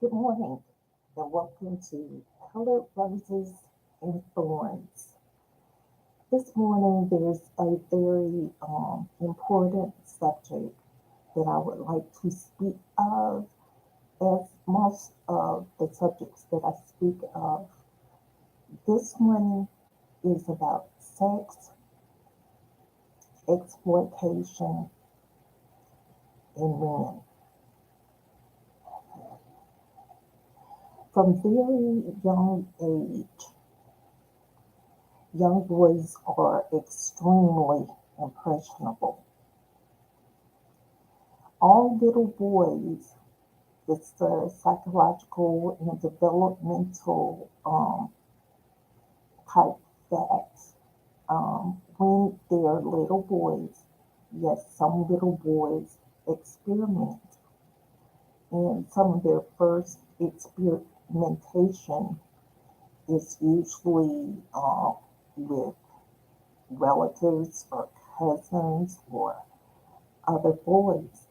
Good morning and welcome to Colored Roses and Thorns. This morning there's a very important subject that I would like to speak of, as most of the subjects that I speak of. This one is about sex, exploitation, and men. From very young age, young boys are extremely impressionable. All little boys, it's the psychological and developmental type facts. When they're little boys, yes, some little boys experiment, and some of their first experimentation is usually with relatives or cousins or other boys,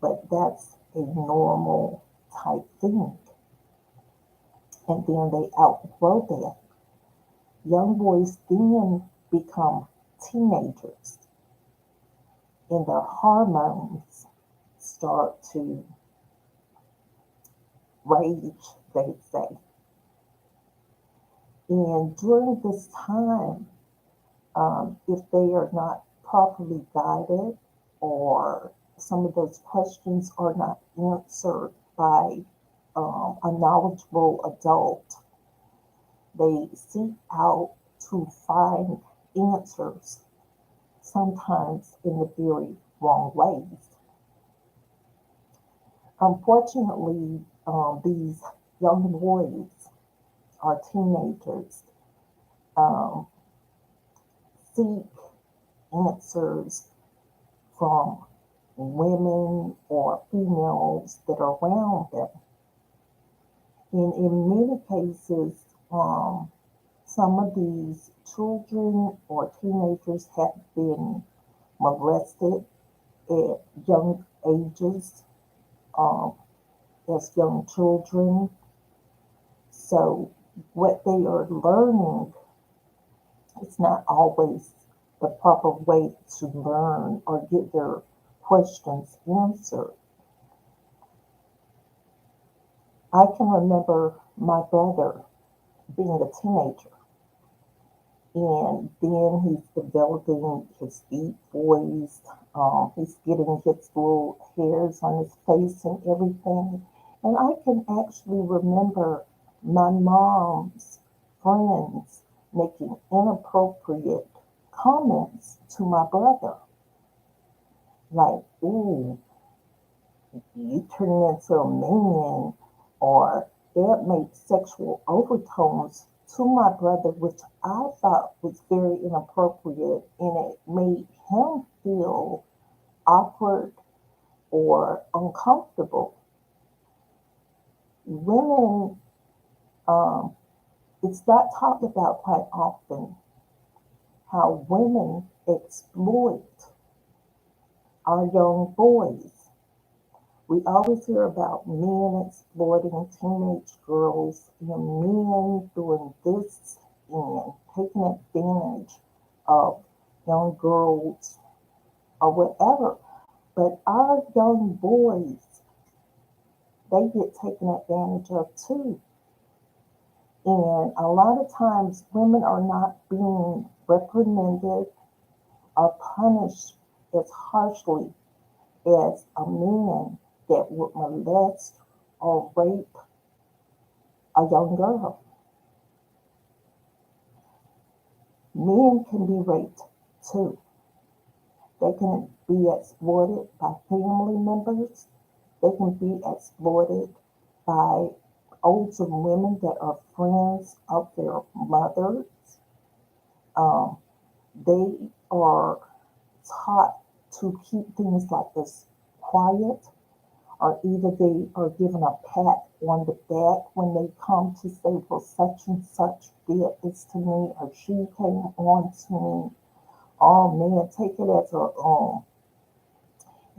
but that's a normal type thing. And then they outgrow that. Young boys then become teenagers, and their hormones start to rage, they say. And during this time, if they are not properly guided or some of those questions are not answered by a knowledgeable adult, they seek out to find answers, sometimes in the very wrong ways. Unfortunately, these young boys or teenagers um, seek answers from women or females that are around them. And in many cases, some of these children or teenagers have been molested at young ages, um, as young children. So, what they are learning is not always the proper way to learn or get their questions answered. I can remember my brother being a teenager, and then he's developing his deep voice. He's getting his little hairs on his face and everything. And I can actually remember my mom's friends making inappropriate comments to my brother, like, ooh, you turning into a man, or that made sexual overtones to my brother, which I thought was very inappropriate, and it made him feel awkward or uncomfortable. Women, um, it's not talked about quite often how women exploit our young boys. We always hear about men exploiting teenage girls and men doing this and taking advantage of young girls or whatever. But our young boys, they get taken advantage of too. And a lot of times women are not being reprimanded or punished as harshly as a man that would molest or rape a young girl. Men can be raped too. They can be exploited by family members. They can be exploited by older women that are friends of their mothers. Um, they are taught to keep things like this quiet, or either they are given a pat on the back when they come to say, well, such and such did this to me, or she came on to me. Oh man, take it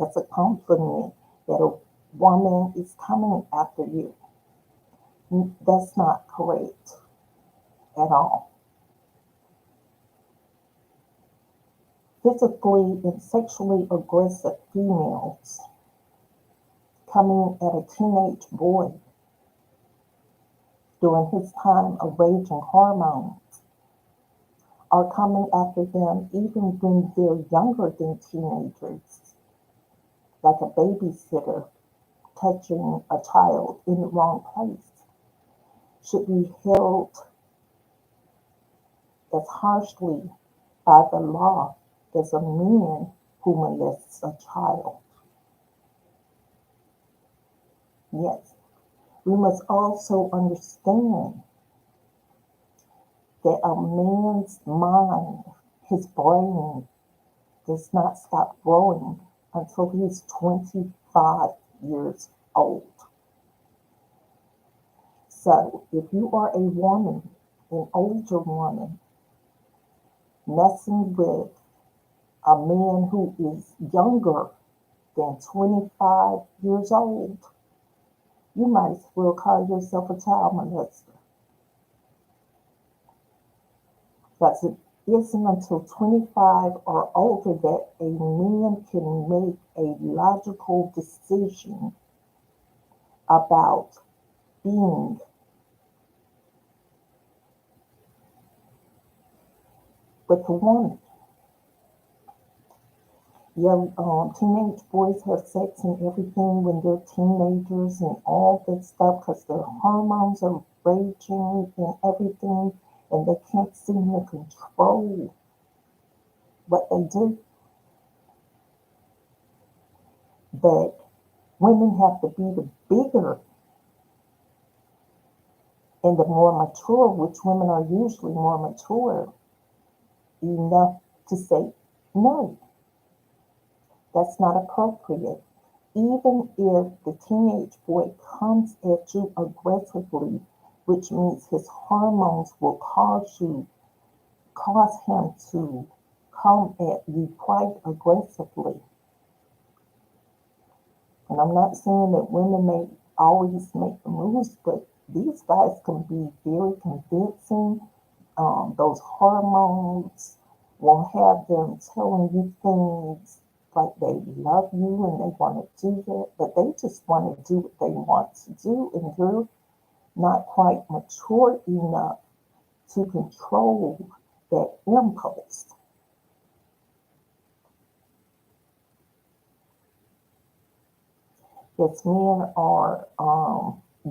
as a compliment that a woman is coming after you. That's not correct at all. Physically and sexually aggressive females coming at a teenage boy during his time of raging hormones are coming after them even when they're younger than teenagers, like a babysitter touching a child in the wrong place, should be held as harshly by the law as a man who molests a child. Yes, we must also understand that a man's mind, his brain, does not stop growing until he's 25 years old. So if you are a woman, an older woman, messing with a man who is younger than 25 years old, you might as well call yourself a child molester. Because it isn't until 25 or older that a man can make a logical decision about being with a woman. Young teenage boys have sex and everything when they're teenagers and all that stuff because their hormones are raging and everything, and they can't seem to control what they do. But women have to be the bigger and the more mature, which women are usually more mature enough to say, no, that's not appropriate. Even if the teenage boy comes at you aggressively, which means his hormones will cause him to come at you quite aggressively. And I'm not saying that women may always make the moves, but these guys can be very convincing. Those hormones will have them telling you things like they love you and they want to do that, but they just want to do what they want to do, and you're not quite mature enough to control that impulse. Yes, men are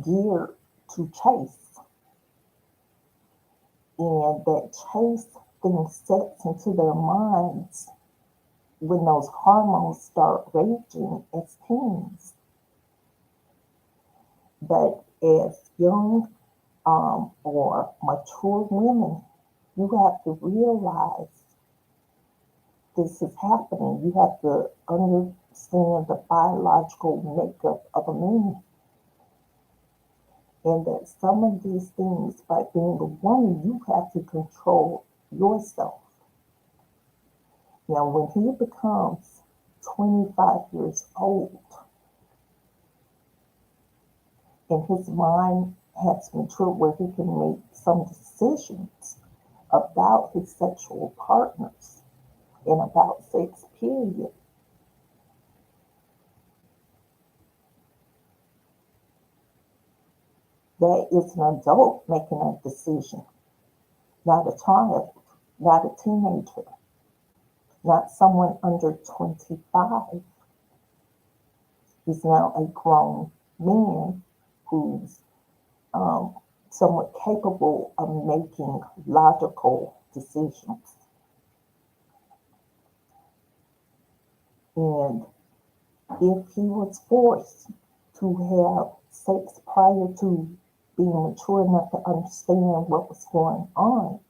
geared to chase, and that chase thing sets into their minds when those hormones start raging as teens. But as young or mature women, you have to realize this is happening. You have to understand the biological makeup of a man. And that some of these things, by being a woman, you have to control yourself. Now, when he becomes 25 years old and his mind has matured where he can make some decisions about his sexual partners and about sex, period, that is an adult making a decision, not a child, not a teenager, not someone under 25. He's now a grown man who's um, somewhat capable of making logical decisions. And if he was forced to have sex prior to being mature enough to understand what was going on,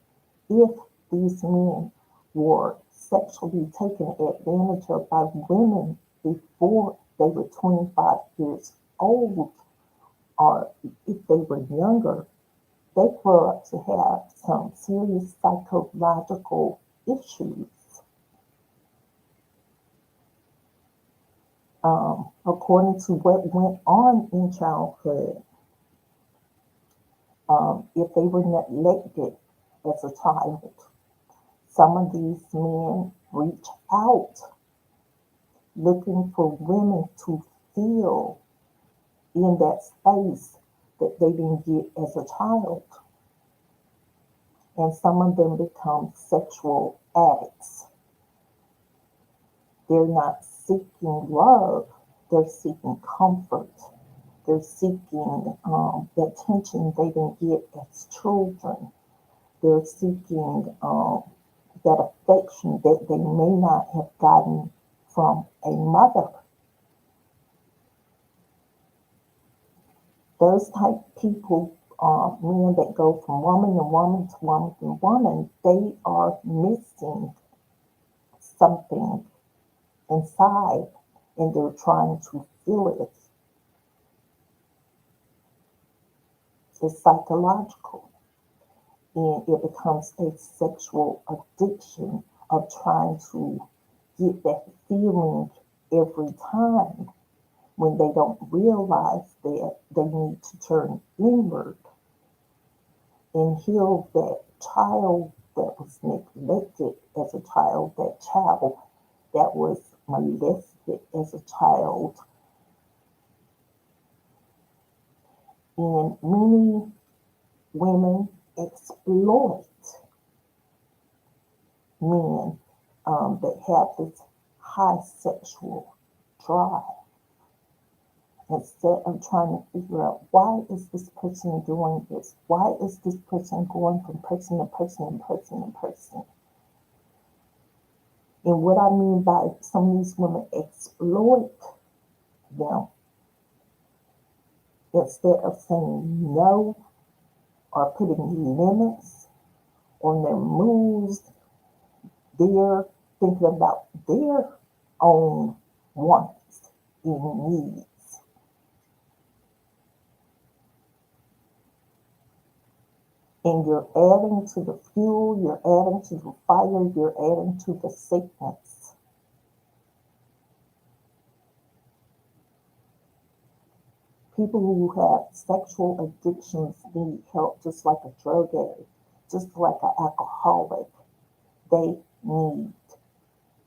if these men were sexually taken advantage of by women before they were 25 years old, or if they were younger, they grow up to have some serious psychological issues. According to what went on in childhood, If they were neglected as a child, some of these men reach out looking for women to fill in that space that they didn't get as a child. And some of them become sexual addicts. They're not seeking love, they're seeking comfort. They're seeking the attention they didn't get as children. They're seeking that affection that they may not have gotten from a mother. Those type of people, men that go from woman to woman to woman to woman, they are missing something inside and they're trying to fill it. It's psychological and it becomes a sexual addiction of trying to get that feeling every time when they don't realize that they need to turn inward and heal that child that was neglected as a child, that child that was molested as a child. And many women exploit men that have this high sexual drive instead of trying to figure out why is this person doing this? Why is this person going from person to person and person to person? And what I mean by some of these women exploit them instead of saying no or putting limits on their moves, they're thinking about their own wants and needs. And you're adding to the fuel, you're adding to the fire, you're adding to the sickness. People who have sexual addictions need help just like a drug addict, just like an alcoholic. They need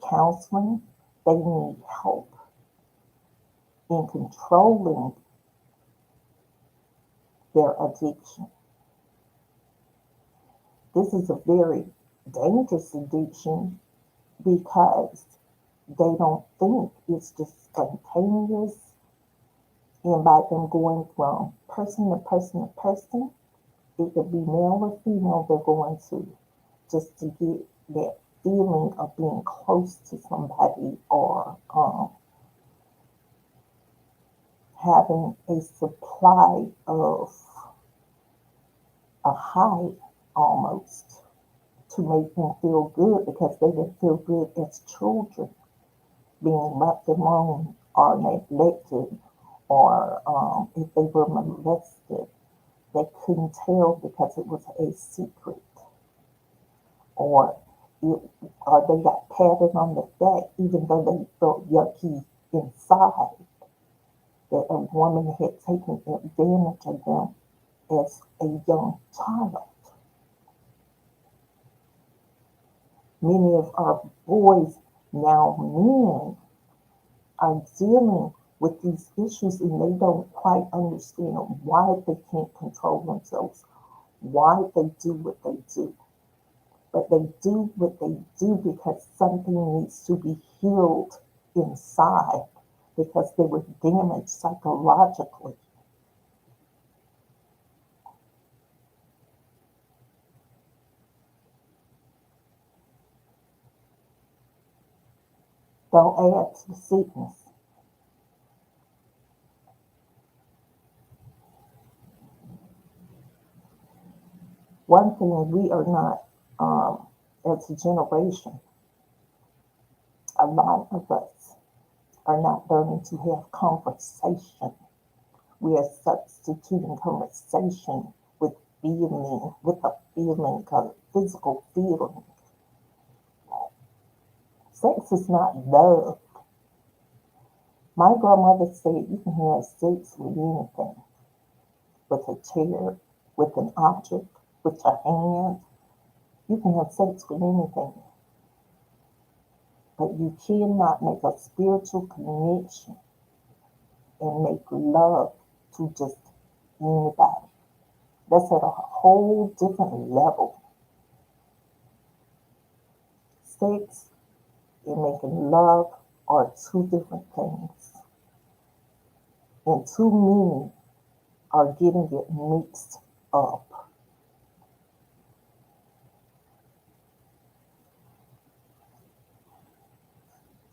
counseling, they need help in controlling their addiction. This is a very dangerous addiction because they don't think it's just spontaneous. And by them going from person to person to person, it could be male or female, they're going to just to get that feeling of being close to somebody or having a supply of a high almost to make them feel good because they didn't feel good as children being left alone or neglected or if they were molested, they couldn't tell because it was a secret or or they got patted on the back even though they felt yucky inside that a woman had taken advantage of them as a young child. Many of our boys, now men, are dealing with these issues and they don't quite understand why they can't control themselves, why they do what they do. But they do what they do because something needs to be healed inside because they were damaged psychologically. Don't add to the sickness. One thing we are not, as a generation, a lot of us are not learning to have conversation. We are substituting conversation with feeling, with a feeling of physical feeling. Sex is not love. My grandmother said you can have sex with anything, with a chair, with an object, with your hand. You can have sex with anything, but you cannot make a spiritual connection and make love to just anybody. That's at a whole different level. Sex and making love are two different things. And too many are getting it mixed up.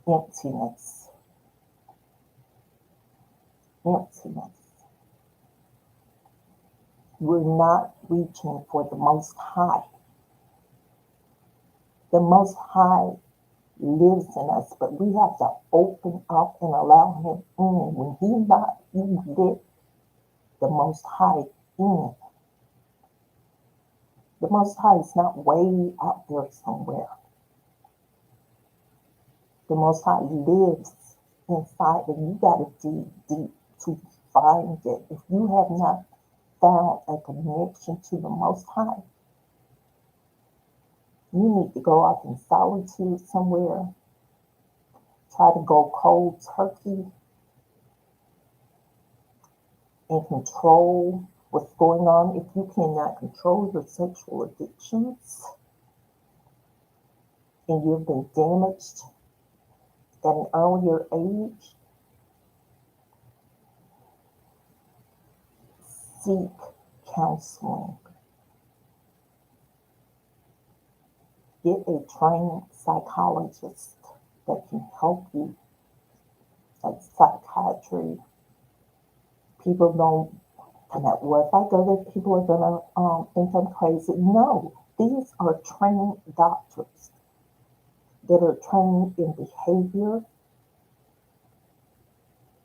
Emptiness. Emptiness. We're not reaching for the Most High. The Most High lives in us, but we have to open up and allow Him in. When He not, you let the Most High in. The Most High is not way out there somewhere. The Most High lives inside, and you got to dig deep to find it. If you have not found a connection to the Most High, you need to go off in solitude somewhere. Try to go cold turkey and control what's going on. If you cannot control your sexual addictions and you've been damaged at an earlier age, seek counseling. Get a trained psychologist that can help you, like psychiatry. People don't come out, well, if I go there, people are going to think I'm crazy. No, these are trained doctors that are trained in behavior.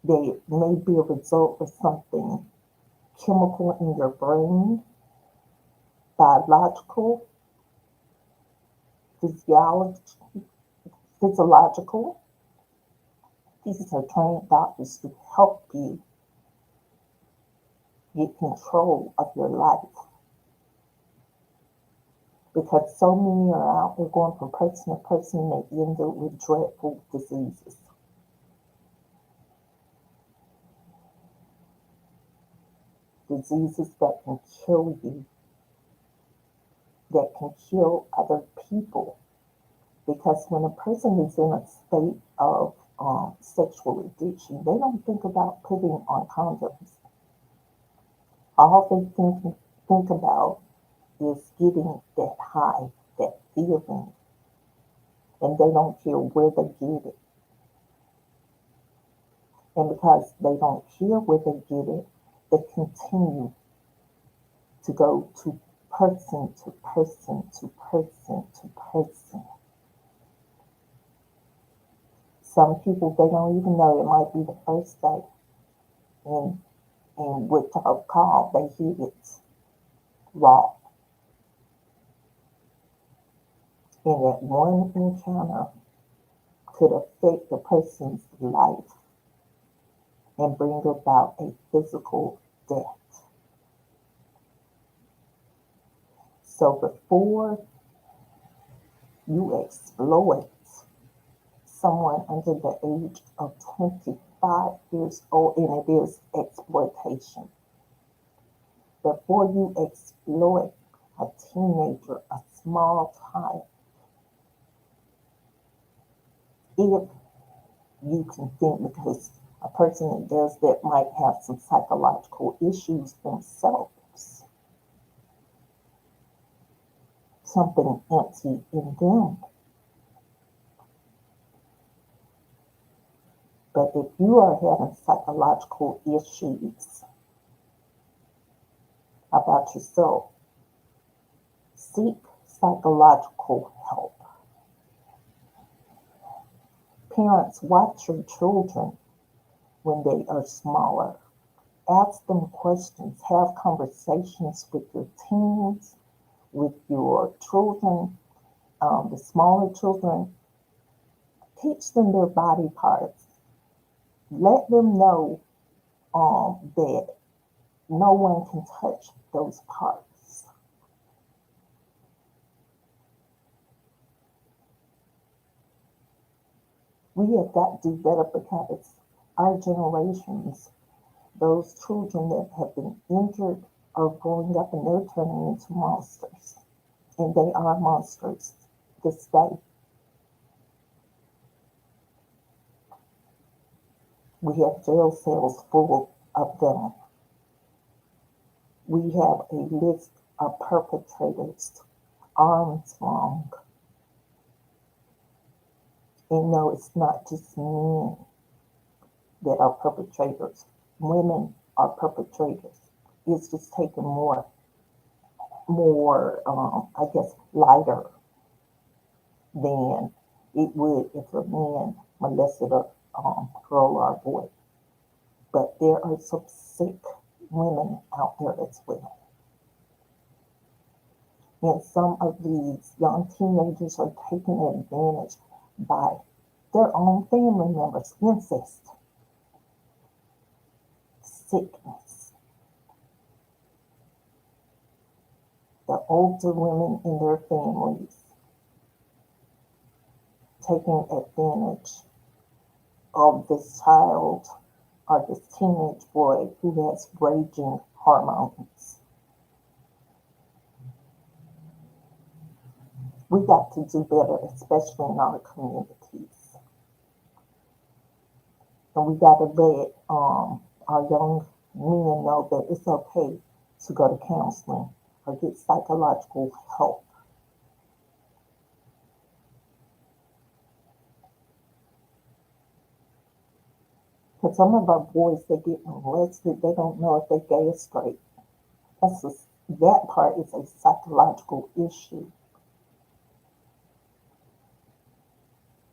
They may be a result of something chemical in your brain, biological, physiological. These are trained doctors to help you get control of your life. Because so many are out there going from person to person, and they end up with dreadful diseases. Diseases that can kill you, that can kill other people. Because when a person is in a state of sexual addiction, they don't think about putting on condoms. All they think about is getting that high, that feeling, and they don't care where they get it. And because they don't care where they get it, they continue to go to person to person to person to person. Some people, they don't even know it might be the first day. And what y'all call, they hit it raw. And that one encounter could affect the person's life and bring about a physical death. So before you exploit someone under the age of 25 years old, and it is exploitation, before you exploit a teenager, a small child, if you can think, because a person that does that might have some psychological issues themselves, something empty in them. But if you are having psychological issues about yourself, seek psychological help. Parents, watch your children when they are smaller. Ask them questions. Have conversations with your teens, with your children, the smaller children. Teach them their body parts. Let them know that No one can touch those parts. We have got to do better because our generations, those children that have been injured, are growing up and they're turning into monsters. And they are monsters this day. We have jail cells full of them. We have a list of perpetrators arms long. And no, it's not just men that are perpetrators. Women are perpetrators. It's just taken I guess, lighter than it would if a man molested a girl or a boy. But there are some sick women out there as well. And some of these young teenagers are taken advantage by their own family members. Incest, sickness. The older women in their families taking advantage of this child or this teenage boy who has raging hormones. We got to do better, especially in our communities. And we got to let our young men know that it's okay to go to counseling or get psychological help. Because some of our boys, they get molested, they don't know if they're gay or straight. That part is a psychological issue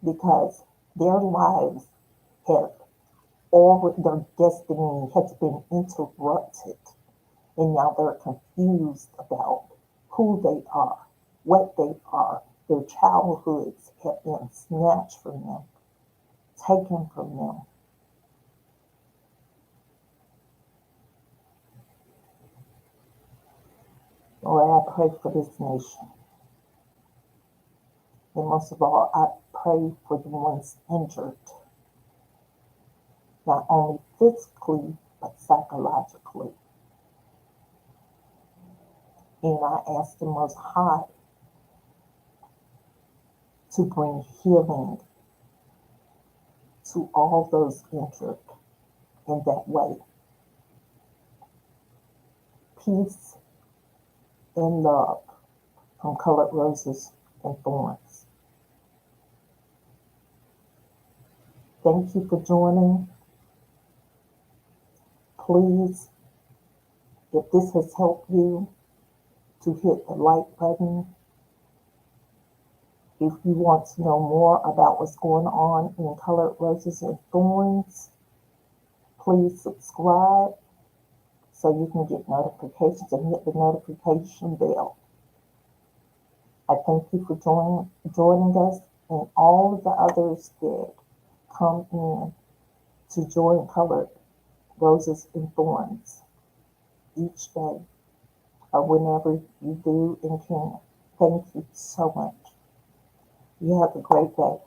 because their lives have their destiny has been interrupted, and now they're confused about who they are, what they are. Their childhoods have been snatched from them, taken from them. Lord, I pray for this nation. And most of all, I pray for the ones injured, not only physically, but psychologically. And I ask the Most High to bring healing to all those injured in that way. Peace and love from Colored Roses and Thorns. Thank you for joining. Please, if this has helped you, to hit the like button. If you want to know more about what's going on in Colored Roses and Thorns, please subscribe so you can get notifications and hit the notification bell. I thank you for joining us and all of the others that come in to join Colored Roses and Thorns each day or whenever you do and can. Thank you so much. You have a great day.